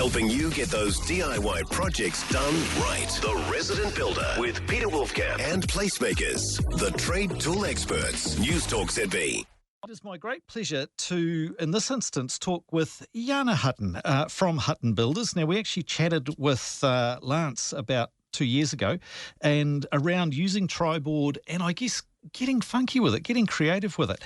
helping you get those DIY projects done right. The Resident Builder with Peter Wolfcamp and Placemakers, the trade tool experts. News Talk ZB. It is my great pleasure to, in this instance, talk with Jana Hutton from Hutton Builders. Now, we actually chatted with Lance about 2 years ago and around using Triboard and I guess getting funky with it, getting creative with it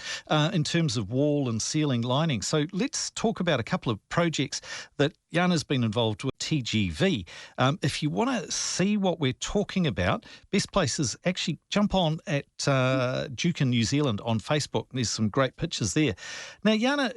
in terms of wall and ceiling lining. So let's talk about a couple of projects that Jana's been involved with, TGV. If you want to see what we're talking about, best place is actually jump on at Juken New Zealand on Facebook. There's some great pictures there. Now, Jana,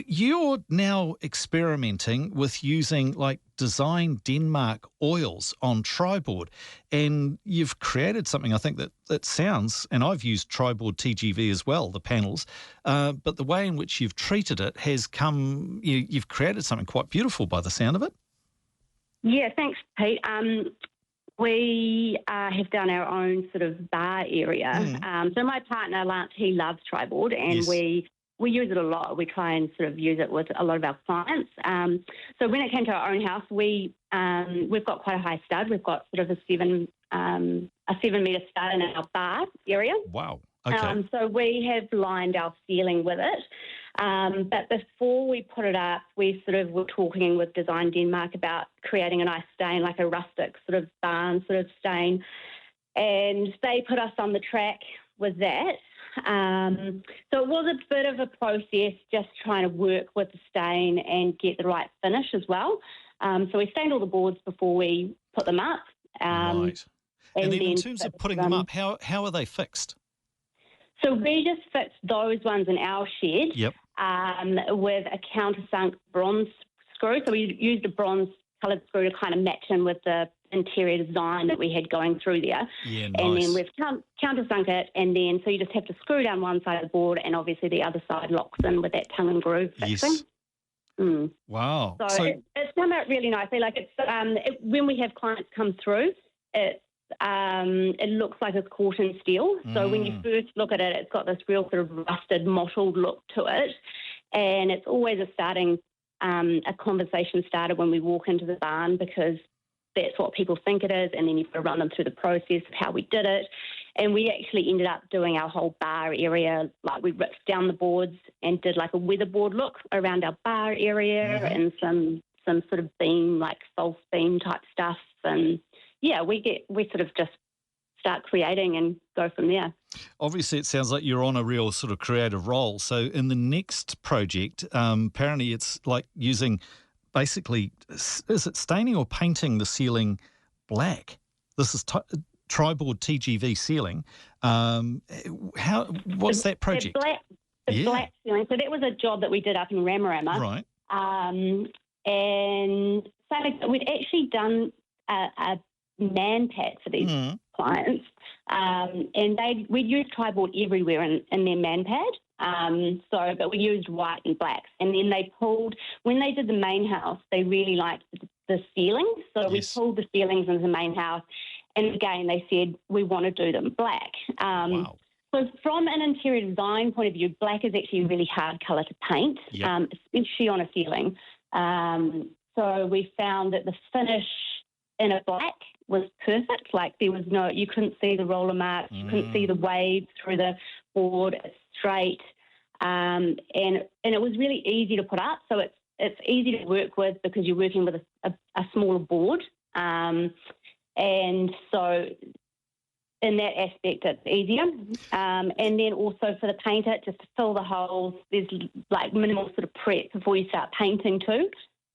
you're now experimenting with using like Design Denmark oils on Triboard, and you've created something I think that sounds, and I've used Triboard TGV as well, the panels, but the way in which you've treated it has come, you've created something quite beautiful by the sound of it. Yeah, thanks, Pete. We have done our own sort of bar area. So my partner, Lance, he loves Triboard, and Yes. we use it a lot. We try and sort of use it with a lot of our clients. So when it came to our own house, we've got quite a high stud. We've got sort of a 7 metre stud in our bar area. Wow. Okay. So we have lined our ceiling with it. But before we put it up, we sort of were talking with Design Denmark about creating a nice stain, like a rustic sort of barn sort of stain. And they put us on the track with that. So it was a bit of a process just trying to work with the stain and get the right finish as well. So we stained all the boards before we put them up. Right. And then in terms of putting them up, how are they fixed? So we just fixed those ones in our shed. Yep. With a countersunk bronze screw. So we used a bronze coloured screw to kind of match in with the interior design that we had going through there. Yeah, nice. And then we've countersunk it, and then so you just have to screw down one side of the board, and obviously the other side locks in with that tongue and groove fixing. Yes. Wow. So it's come out really nicely. Like when we have clients come through, it looks like it's caught in steel. So when you first look at it, it's got this real sort of rusted, mottled look to it. And it's always a conversation starter when we walk into the barn, because that's what people think it is. And then you've got to run them through the process of how we did it. And we actually ended up doing our whole bar area. Like we ripped down the boards and did like a weatherboard look around our bar area and some sort of beam, like false beam type stuff. And yeah, we sort of just start creating and go from there. Obviously, it sounds like you're on a real sort of creative roll. So in the next project, apparently it's like using basically, is it staining or painting the ceiling black? This is Triboard TGV ceiling. What's that project? The black ceiling. So that was a job that we did up in Ramarama. Right. And so we'd actually done a man pad for these clients, and we'd used Triboard everywhere in their man pad. But we used white and blacks, and then when they did the main house, they really liked the ceilings. So we pulled the ceilings into the main house, and again they said we want to do them black. Wow. So from an interior design point of view, black is actually a really hard colour to paint, especially on a ceiling. So we found that the finish in a black was perfect. Like you couldn't see the roller marks, you couldn't see the waves through the board. It's straight, and it was really easy to put up. So it's easy to work with because you're working with a smaller board, and so in that aspect it's easier. And then also for the painter, just to fill the holes, there's like minimal sort of prep before you start painting too.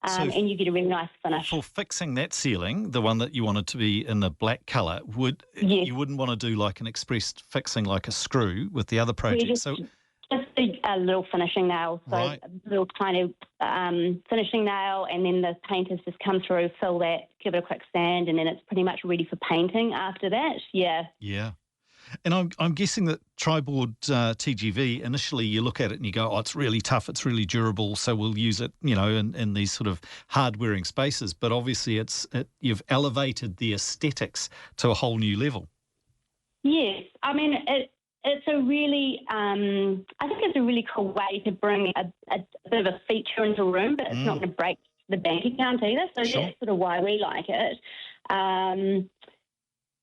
And you get a really nice finish. For fixing that ceiling, the one that you wanted to be in the black colour, you wouldn't want to do like an express fixing like a screw with the other project? Just a little finishing nail, so right. A little kind of finishing nail, and then the painters just come through, fill that, give it a quick sand, and then it's pretty much ready for painting after that. Yeah. Yeah. And I'm guessing that Triboard TGV, initially you look at it and you go, oh, it's really tough, it's really durable, so we'll use it, in these sort of hard-wearing spaces. But obviously you've elevated the aesthetics to a whole new level. Yes. I mean, it's a really, I think it's a really cool way to bring a bit of a feature into a room, but it's not going to break the bank account either. So Sure. that's sort of why we like it.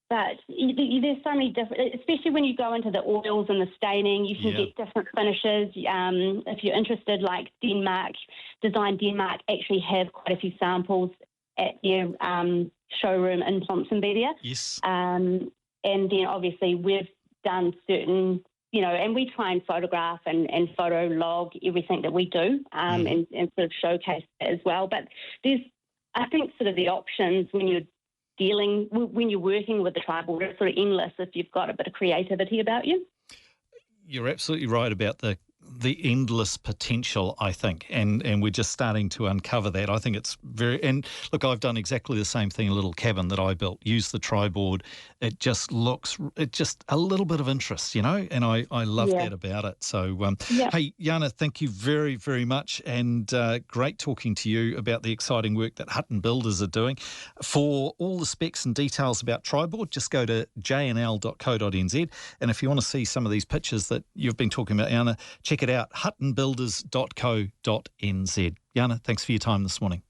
But there's so many different, especially when you go into the oils and the staining, you can get different finishes. If you're interested, like Design Denmark actually have quite a few samples at their showroom in Ponsonby. Yes. And then obviously we've done certain, and we try and photograph and photo log everything that we do and sort of showcase that as well. But there's, I think, sort of the options when you're working with the Triboard, it's sort of endless if you've got a bit of creativity about you. You're absolutely right about the endless potential, I think, and we're just starting to uncover that. I think it's and look, I've done exactly the same thing, a little cabin that I built, used the Triboard. It just a little bit of interest, and I love that about it. So, hey, Jana, thank you very, very much, and great talking to you about the exciting work that Hutton Builders are doing. For all the specs and details about Triboard, just go to jnl.co.nz, and if you want to see some of these pictures that you've been talking about, Jana, check it out, huttonbuilders.co.nz. Jana, thanks for your time this morning.